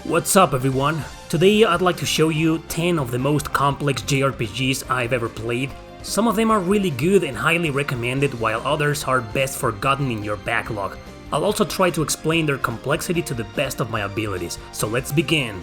What's up everyone? Today I'd like to show you 10 of the most complex JRPGs I've ever played. Some of them are really good and highly recommended, while others are best forgotten in your backlog. I'll also try to explain their complexity to the best of my abilities, so let's begin.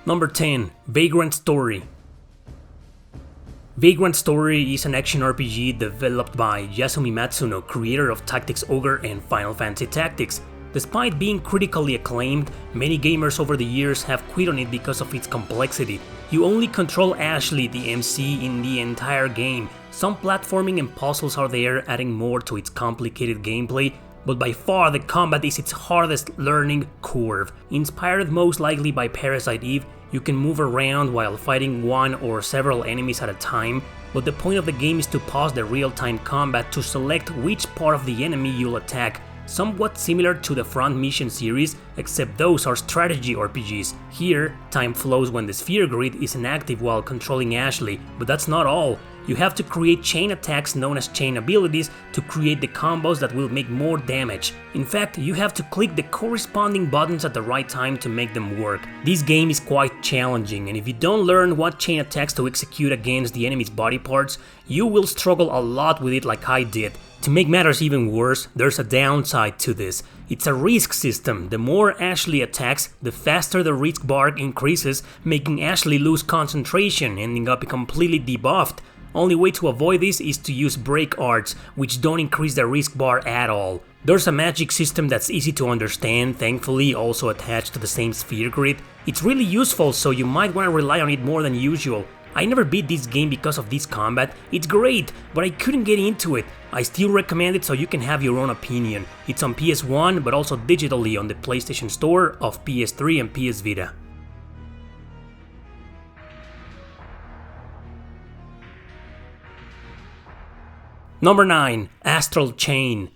Number 10. Vagrant Story. Vagrant Story is an action RPG developed by Yasumi Matsuno, creator of Tactics Ogre and Final Fantasy Tactics. Despite being critically acclaimed, many gamers over the years have quit on it because of its complexity. You only control Ashley, the MC, in the entire game. Some platforming and puzzles are there, adding more to its complicated gameplay, but by far the combat is its hardest learning curve. Inspired most likely by Parasite Eve, you can move around while fighting one or several enemies at a time, but the point of the game is to pause the real-time combat to select which part of the enemy you'll attack. Somewhat similar to the Front Mission series, except those are strategy RPGs. Here, time flows when the sphere grid is inactive while controlling Ashley, but that's not all. You have to create chain attacks known as chain abilities to create the combos that will make more damage. In fact, you have to click the corresponding buttons at the right time to make them work. This game is quite challenging, and if you don't learn what chain attacks to execute against the enemy's body parts, you will struggle a lot with it like I did. To make matters even worse, there's a downside to this. It's a risk system. The more Ashley attacks, the faster the risk bar increases, making Ashley lose concentration, ending up completely debuffed. Only way to avoid this is to use break arts, which don't increase the risk bar at all. There's a magic system that's easy to understand, thankfully also attached to the same sphere grid. It's really useful, so you might want to rely on it more than usual. I never beat this game because of this combat. It's great, but I couldn't get into it. I still recommend it so you can have your own opinion. It's on PS1, but also digitally on the PlayStation Store of PS3 and PS Vita. Number 9. Astral Chain.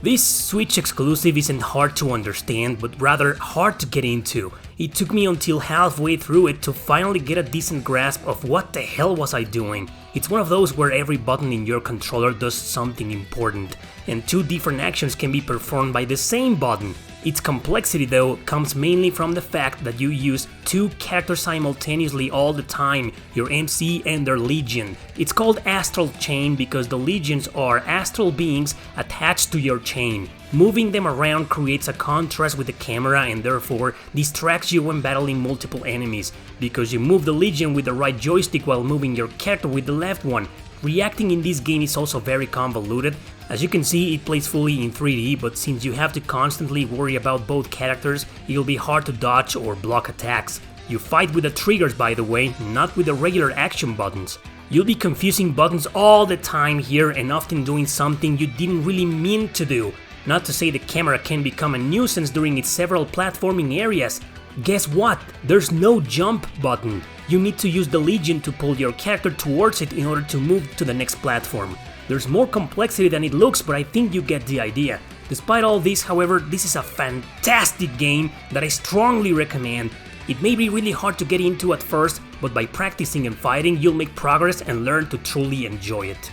This Switch exclusive isn't hard to understand, but rather hard to get into. It took me until halfway through it to finally get a decent grasp of what the hell was I doing. It's one of those where every button in your controller does something important, and two different actions can be performed by the same button. Its complexity though comes mainly from the fact that you use two characters simultaneously all the time, your MC and their legion. It's called Astral Chain because the legions are astral beings attached to your chain. Moving them around creates a contrast with the camera and therefore distracts you when battling multiple enemies, because you move the legion with the right joystick while moving your character with the left one. Reacting in this game is also very convoluted. As you can see, it plays fully in 3D, but since you have to constantly worry about both characters, it'll be hard to dodge or block attacks. You fight with the triggers, by the way, not with the regular action buttons. You'll be confusing buttons all the time here and often doing something you didn't really mean to do. Not to say the camera can become a nuisance during its several platforming areas. Guess what? There's no jump button. You need to use the legion to pull your character towards it in order to move to the next platform. There's more complexity than it looks, but I think you get the idea. Despite all this, however, this is a fantastic game that I strongly recommend. It may be really hard to get into at first, but by practicing and fighting, you'll make progress and learn to truly enjoy it.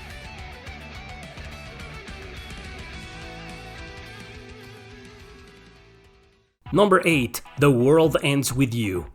Number 8. The World Ends With You.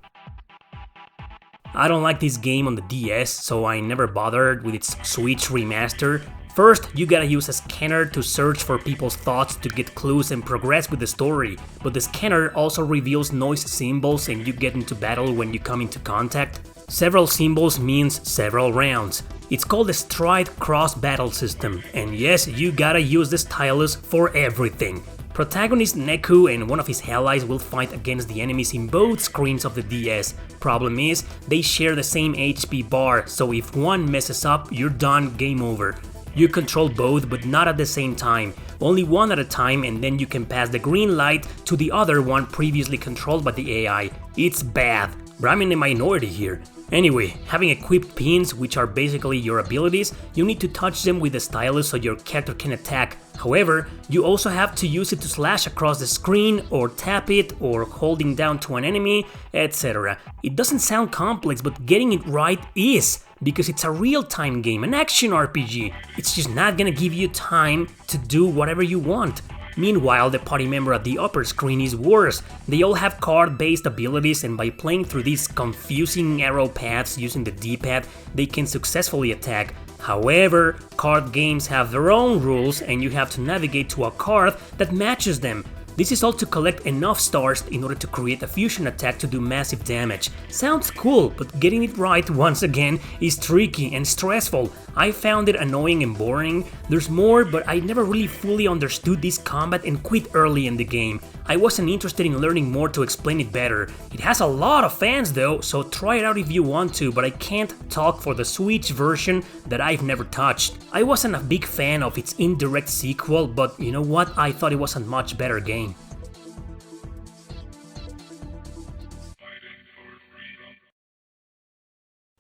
I don't like this game on the DS, so I never bothered with its Switch remaster. First, you gotta use a scanner to search for people's thoughts to get clues and progress with the story, but the scanner also reveals noise symbols and you get into battle when you come into contact. Several symbols means several rounds. It's called the Stride Cross Battle System, and yes, you gotta use the stylus for everything. Protagonist Neku and one of his allies will fight against the enemies in both screens of the DS. Problem is, they share the same HP bar, so if one messes up, you're done, game over. You control both, but not at the same time. Only one at a time, and then you can pass the green light to the other one previously controlled by the AI. It's bad, but I'm in the minority here. Anyway, having equipped pins, which are basically your abilities, you need to touch them with the stylus so your character can attack. However, you also have to use it to slash across the screen, or tap it, or holding down to an enemy, etc. It doesn't sound complex, but getting it right is, because it's a real-time game, an action RPG. It's just not gonna give you time to do whatever you want. Meanwhile, the party member at the upper screen is worse. They all have card-based abilities, and by playing through these confusing arrow paths using the D-pad, they can successfully attack. However, card games have their own rules and you have to navigate to a card that matches them. This is all to collect enough stars in order to create a fusion attack to do massive damage. Sounds cool, but getting it right once again is tricky and stressful. I found it annoying and boring. There's more, but I never really fully understood this combat and quit early in the game. I wasn't interested in learning more to explain it better. It has a lot of fans though, so try it out if you want to, but I can't talk for the Switch version that I've never touched. I wasn't a big fan of its indirect sequel, but you know what, I thought it was a much better game.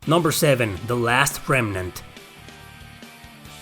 Number 7. The Last Remnant.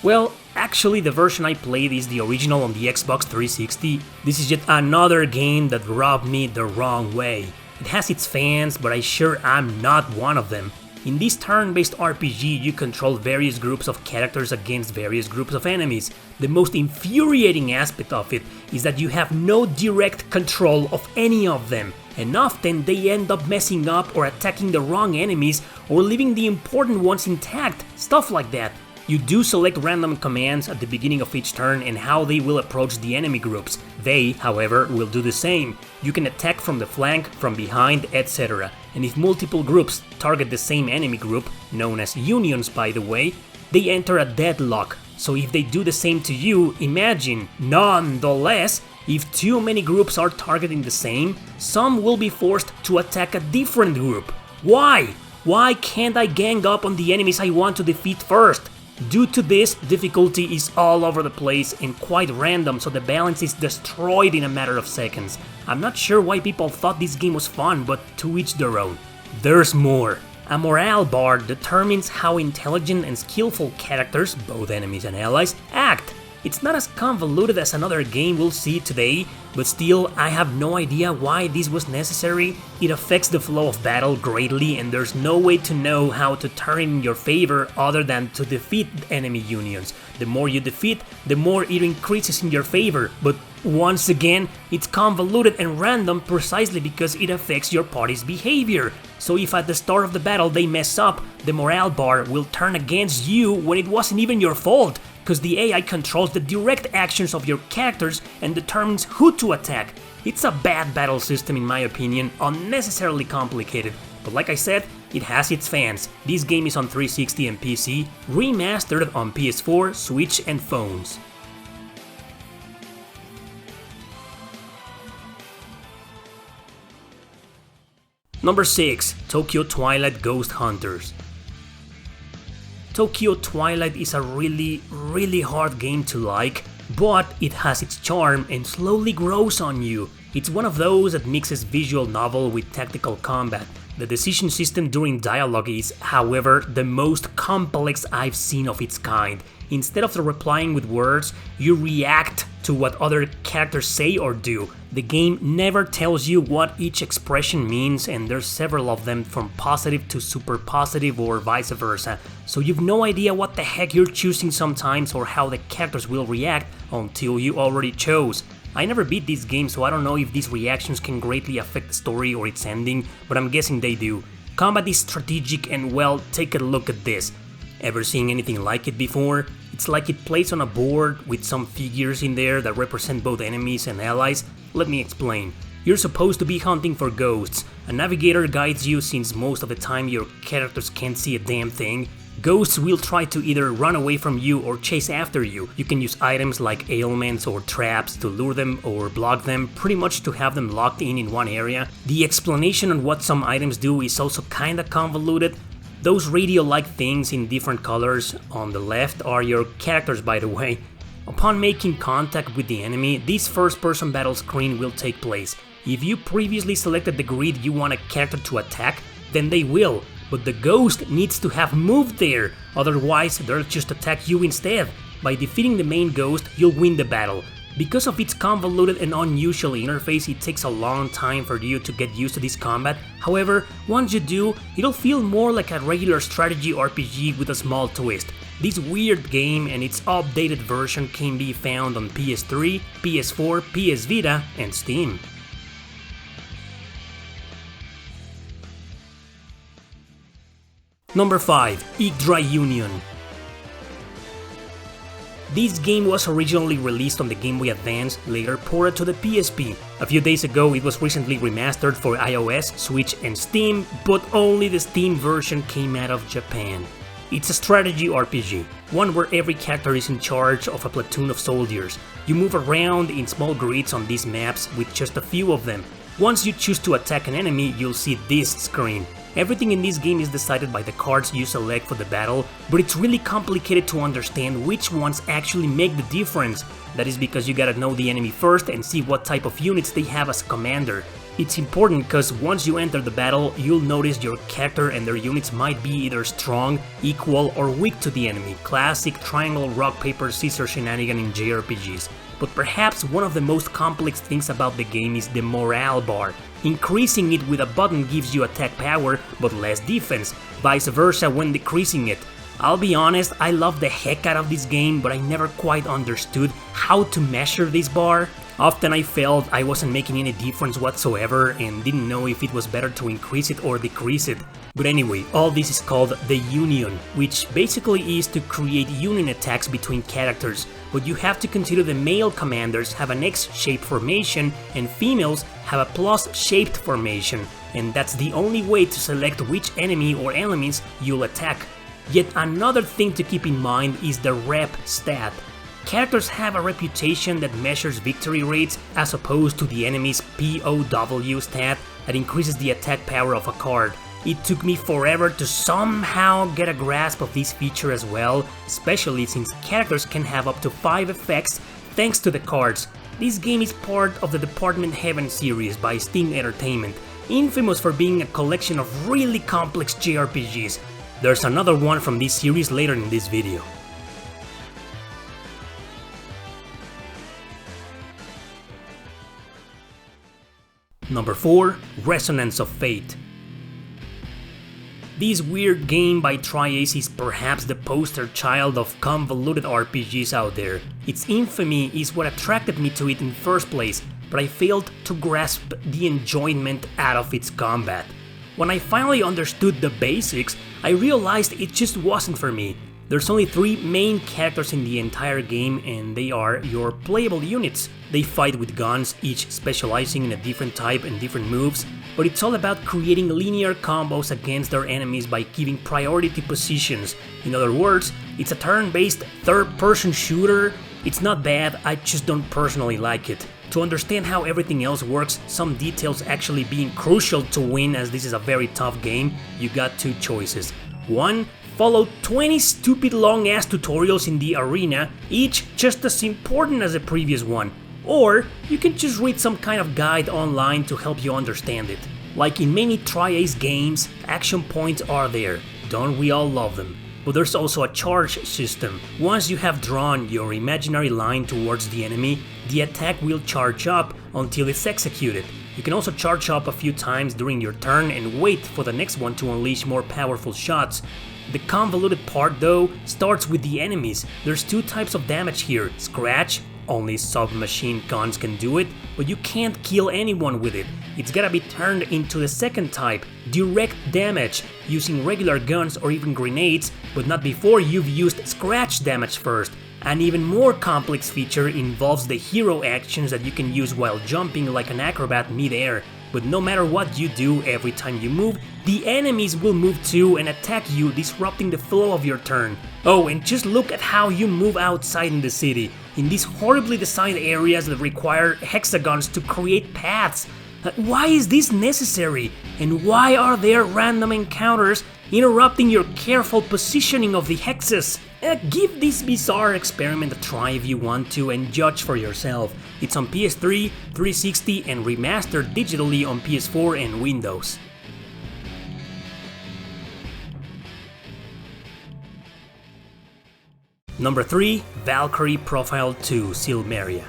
Well, actually the version I played is the original on the Xbox 360. This is yet another game that rubbed me the wrong way. It has its fans, but I sure am not one of them. In this turn-based RPG, you control various groups of characters against various groups of enemies. The most infuriating aspect of it is that you have no direct control of any of them, and often they end up messing up or attacking the wrong enemies or leaving the important ones intact, stuff like that. You do select random commands at the beginning of each turn and how they will approach the enemy groups. They, however, will do the same. You can attack from the flank, from behind, etc. And if multiple groups target the same enemy group, known as unions by the way, they enter a deadlock. So if they do the same to you, imagine, nonetheless, if too many groups are targeting the same, some will be forced to attack a different group. Why? Why can't I gang up on the enemies I want to defeat first? Due to this, difficulty is all over the place and quite random, so the balance is destroyed in a matter of seconds. I'm not sure why people thought this game was fun, but to each their own. There's more. A morale bar determines how intelligent and skillful characters, both enemies and allies, act. It's not as convoluted as another game we'll see today, but still, I have no idea why this was necessary. It affects the flow of battle greatly and there's no way to know how to turn it in your favor other than to defeat enemy unions. The more you defeat, the more it increases in your favor, but once again, it's convoluted and random precisely because it affects your party's behavior. So if at the start of the battle they mess up, the morale bar will turn against you when it wasn't even your fault, because the AI controls the direct actions of your characters and determines who to attack. It's a bad battle system in my opinion, unnecessarily complicated, but like I said, it has its fans. This game is on 360 and PC, remastered on PS4, Switch and phones. Number 6. Tokyo Twilight Ghost Hunters. Tokyo Twilight is a really hard game to like, but it has its charm and slowly grows on you. It's one of those that mixes visual novel with tactical combat. The decision system during dialogue is, however, the most complex I've seen of its kind. Instead of replying with words, you react to what other characters say or do. The game never tells you what each expression means, and there's several of them from positive to super positive or vice versa, so you've no idea what the heck you're choosing sometimes or how the characters will react until you already chose. I never beat this game, so I don't know if these reactions can greatly affect the story or its ending, but I'm guessing they do. Combat is strategic and well, take a look at this. Ever seen anything like it before? It's like it plays on a board with some figures in there that represent both enemies and allies. Let me explain. You're supposed to be hunting for ghosts. A navigator guides you since most of the time your characters can't see a damn thing. Ghosts will try to either run away from you or chase after you. You can use items like ailments or traps to lure them or block them, pretty much to have them locked in one area. The explanation on what some items do is also kinda convoluted. Those radio-like things in different colors on the left are your characters, by the way. Upon making contact with the enemy, this first-person battle screen will take place. If you previously selected the grid you want a character to attack, then they will, but the ghost needs to have moved there, otherwise they'll just attack you instead. By defeating the main ghost, you'll win the battle. Because of its convoluted and unusual interface, it takes a long time for you to get used to this combat. However, once you do, it'll feel more like a regular strategy RPG with a small twist. This weird game and its updated version can be found on PS3, PS4, PS Vita, and Steam. Number 5. Yggdrasil Union. This game was originally released on the Game Boy Advance, later ported to the PSP. A few days ago it was recently remastered for iOS, Switch and Steam, but only the Steam version came out of Japan. It's a strategy RPG, one where every character is in charge of a platoon of soldiers. You move around in small grids on these maps with just a few of them. Once you choose to attack an enemy, you'll see this screen. Everything in this game is decided by the cards you select for the battle, but it's really complicated to understand which ones actually make the difference. That is because you gotta know the enemy first and see what type of units they have as a commander. It's important because once you enter the battle, you'll notice your character and their units might be either strong, equal, or weak to the enemy. Classic triangle rock paper scissors shenanigan in JRPGs. But perhaps one of the most complex things about the game is the morale bar. Increasing it with a button gives you attack power but less defense, vice versa when decreasing it. I'll be honest, I love the heck out of this game, but I never quite understood how to measure this bar. Often I felt I wasn't making any difference whatsoever and didn't know if it was better to increase it or decrease it. But anyway, all this is called the Union, which basically is to create union attacks between characters, but you have to consider the male commanders have an X-shaped formation and females have a plus-shaped formation, and that's the only way to select which enemy or elements you'll attack. Yet another thing to keep in mind is the rep stat. Characters have a reputation that measures victory rates as opposed to the enemy's POW stat that increases the attack power of a card. It took me forever to somehow get a grasp of this feature as well, especially since characters can have up to 5 effects thanks to the cards. This game is part of the Department Heaven series by Steam Entertainment, infamous for being a collection of really complex JRPGs. There's another one from this series later in this video. Number 4. Resonance of Fate. This weird game by Tri-Ace is perhaps the poster child of convoluted RPGs out there. Its infamy is what attracted me to it in first place, but I failed to grasp the enjoyment out of its combat. When I finally understood the basics, I realized it just wasn't for me. There's only 3 main characters in the entire game and they are your playable units. They fight with guns, each specializing in a different type and different moves, but it's all about creating linear combos against their enemies by giving priority to positions. In other words, it's a turn-based third-person shooter. It's not bad, I just don't personally like it. To understand how everything else works, some details actually being crucial to win as this is a very tough game, you got 2 choices. 1. Follow 20 stupid long-ass tutorials in the arena, each just as important as the previous one. Or you can just read some kind of guide online to help you understand it. Like in many Tri-Ace games, action points are there. Don't we all love them? But there's also a charge system. Once you have drawn your imaginary line towards the enemy, the attack will charge up until it's executed. You can also charge up a few times during your turn and wait for the next one to unleash more powerful shots. The convoluted part though starts with the enemies. There's 2 types of damage here. Scratch, only submachine guns can do it, but you can't kill anyone with it. It's gotta be turned into the second type, direct damage, using regular guns or even grenades, but not before you've used scratch damage first. An even more complex feature involves the hero actions that you can use while jumping like an acrobat mid-air. But no matter what you do, every time you move, the enemies will move too and attack you, disrupting the flow of your turn. Oh, and just look at how you move outside in the city, in these horribly designed areas that require hexagons to create paths. Why is this necessary? And why are there random encounters interrupting your careful positioning of the hexes? Give this bizarre experiment a try if you want to and judge for yourself. It's on PS3, 360 and remastered digitally on PS4 and Windows. Number 3. Valkyrie Profile 2 Silmeria.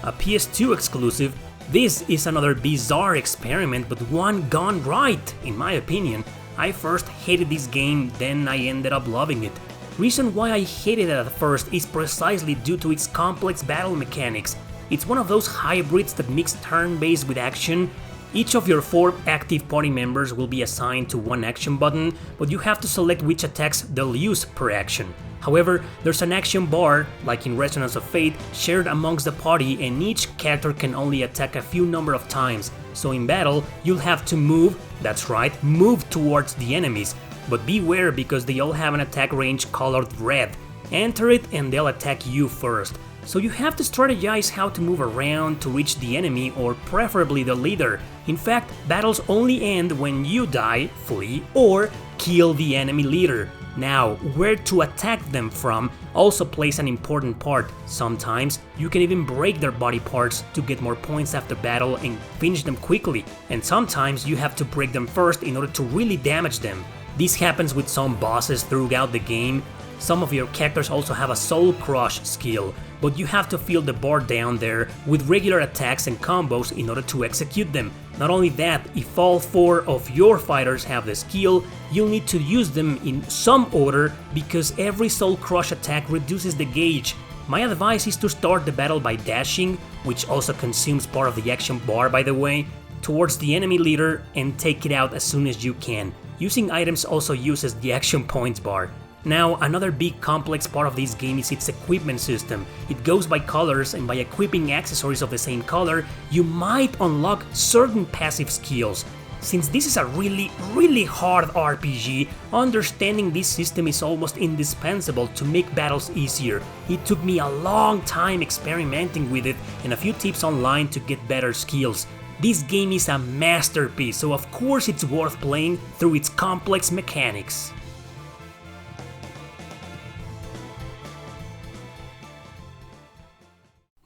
A PS2 exclusive, this is another bizarre experiment but one gone right, in my opinion. I first hated this game, then I ended up loving it. Reason why I hated it at first is precisely due to its complex battle mechanics. It's one of those hybrids that mix turn-based with action. Each of your 4 active party members will be assigned to one action button, but you have to select which attacks they'll use per action. However, there's an action bar, like in Resonance of Fate, shared amongst the party, and each character can only attack a few number of times. So in battle, you'll have to move, that's right, move towards the enemies. But beware, because they all have an attack range colored red. Enter it and they'll attack you first. So you have to strategize how to move around to reach the enemy, or preferably the leader. In fact, battles only end when you die, flee, or kill the enemy leader. Now, where to attack them from also plays an important part. Sometimes you can even break their body parts to get more points after battle and finish them quickly, and sometimes you have to break them first in order to really damage them. This happens with some bosses throughout the game. Some of your characters also have a soul crush skill, but you have to feel the bar down there with regular attacks and combos in order to execute them. Not only that, if all 4 of your fighters have the skill, you'll need to use them in some order, because every soul crush attack reduces the gauge. My advice is to start the battle by dashing, which also consumes part of the action bar by the way, towards the enemy leader and take it out as soon as you can. Using items also uses the action points bar. Now, another big complex part of this game is its equipment system. It goes by colors, and by equipping accessories of the same color, you might unlock certain passive skills. Since this is a really hard RPG, understanding this system is almost indispensable to make battles easier. It took me a long time experimenting with it and a few tips online to get better skills. This game is a masterpiece, so of course it's worth playing through its complex mechanics.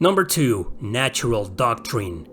Number 2. Natural Doctrine.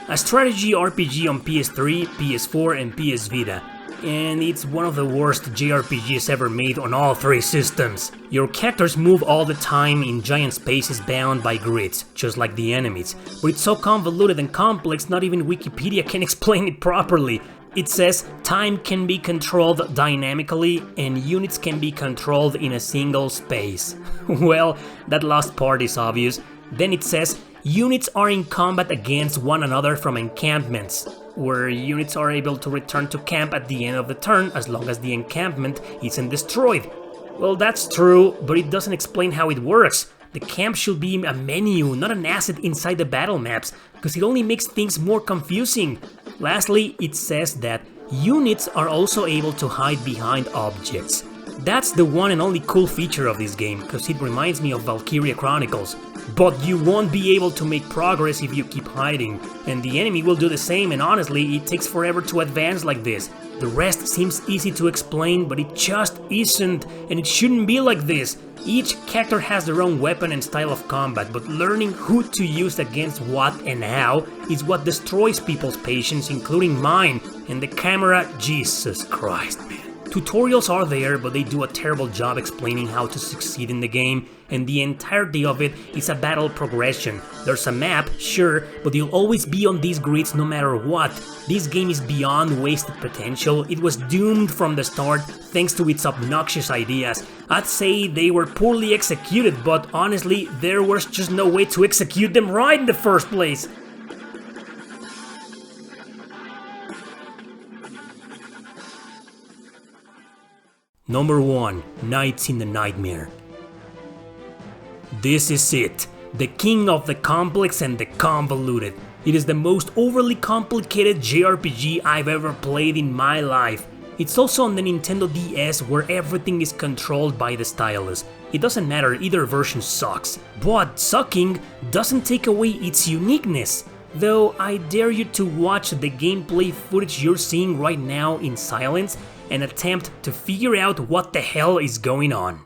A strategy RPG on PS3, PS4 and PS Vita, and it's one of the worst JRPGs ever made on all 3 systems. Your characters move all the time in giant spaces bound by grids, just like the enemies, but it's so convoluted and complex not even Wikipedia can explain it properly. It says time can be controlled dynamically and units can be controlled in a single space. Well, that last part is obvious. Then it says units are in combat against one another from encampments, where units are able to return to camp at the end of the turn as long as the encampment isn't destroyed. Well, that's true, but it doesn't explain how it works. The camp should be a menu, not an asset inside the battle maps, because it only makes things more confusing. Lastly, it says that units are also able to hide behind objects. That's the one and only cool feature of this game, because it reminds me of Valkyrie Chronicles. But you won't be able to make progress if you keep hiding, and the enemy will do the same, and honestly, it takes forever to advance like this. The rest seems easy to explain, but it just isn't, and it shouldn't be like this. Each character has their own weapon and style of combat, but learning who to use against what and how is what destroys people's patience, including mine. And the camera, Jesus Christ, man. Tutorials are there, but they do a terrible job explaining how to succeed in the game, and the entirety of it is a battle progression. There's a map, sure, but you'll always be on these grids no matter what. This game is beyond wasted potential. It was doomed from the start thanks to its obnoxious ideas. I'd say they were poorly executed, but honestly, there was just no way to execute them right in the first place. Number 1. Nights in the Nightmare. This is it, the king of the complex and the convoluted. It is the most overly complicated JRPG I've ever played in my life. It's also on the Nintendo DS, where everything is controlled by the stylus. It doesn't matter, either version sucks. But sucking doesn't take away its uniqueness. Though I dare you to watch the gameplay footage you're seeing right now in silence and attempt to figure out what the hell is going on.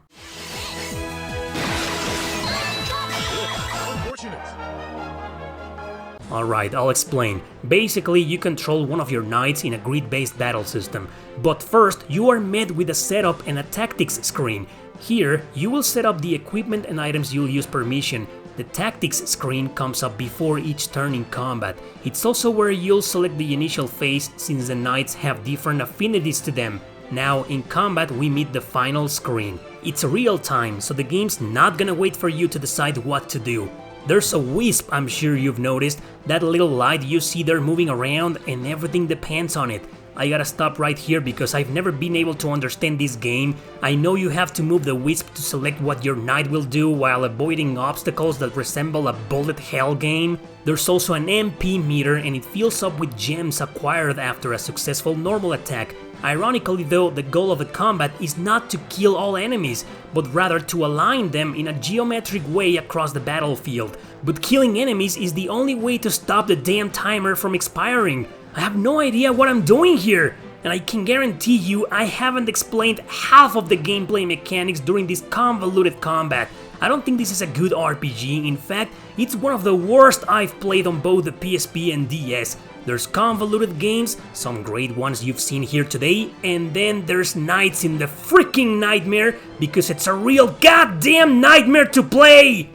Alright, I'll explain. Basically, you control one of your knights in a grid-based battle system, but first you are met with a setup and a tactics screen. Here, you will set up the equipment and items you'll use per mission. The tactics screen comes up before each turn in combat. It's also where you'll select the initial phase since the knights have different affinities to them. Now in combat we meet the final screen. It's real time, so the game's not gonna wait for you to decide what to do. There's a wisp, I'm sure you've noticed, that little light you see there moving around, and everything depends on it. I gotta stop right here because I've never been able to understand this game. I know you have to move the wisp to select what your knight will do while avoiding obstacles that resemble a bullet hell game. There's also an MP meter and it fills up with gems acquired after a successful normal attack. Ironically though, the goal of the combat is not to kill all enemies, but rather to align them in a geometric way across the battlefield. But killing enemies is the only way to stop the damn timer from expiring. I have no idea what I'm doing here, and I can guarantee you I haven't explained half of the gameplay mechanics during this convoluted combat. I don't think this is a good RPG, in fact, it's one of the worst I've played on both the PSP and DS. There's convoluted games, some great ones you've seen here today, and then there's nights in the freaking nightmare because it's a real goddamn nightmare to play!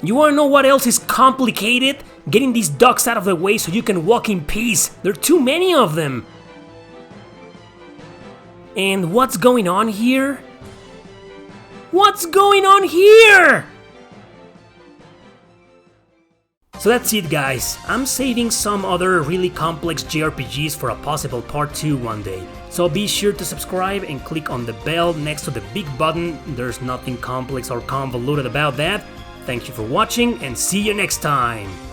You wanna know what else is complicated? Getting these ducks out of the way so you can walk in peace. There are too many of them. And what's going on here? What's going on here? So that's it guys, I'm saving some other really complex JRPGs for a possible part 2 one day. So be sure to subscribe and click on the bell next to the big button, there's nothing complex or convoluted about that. Thank you for watching and see you next time!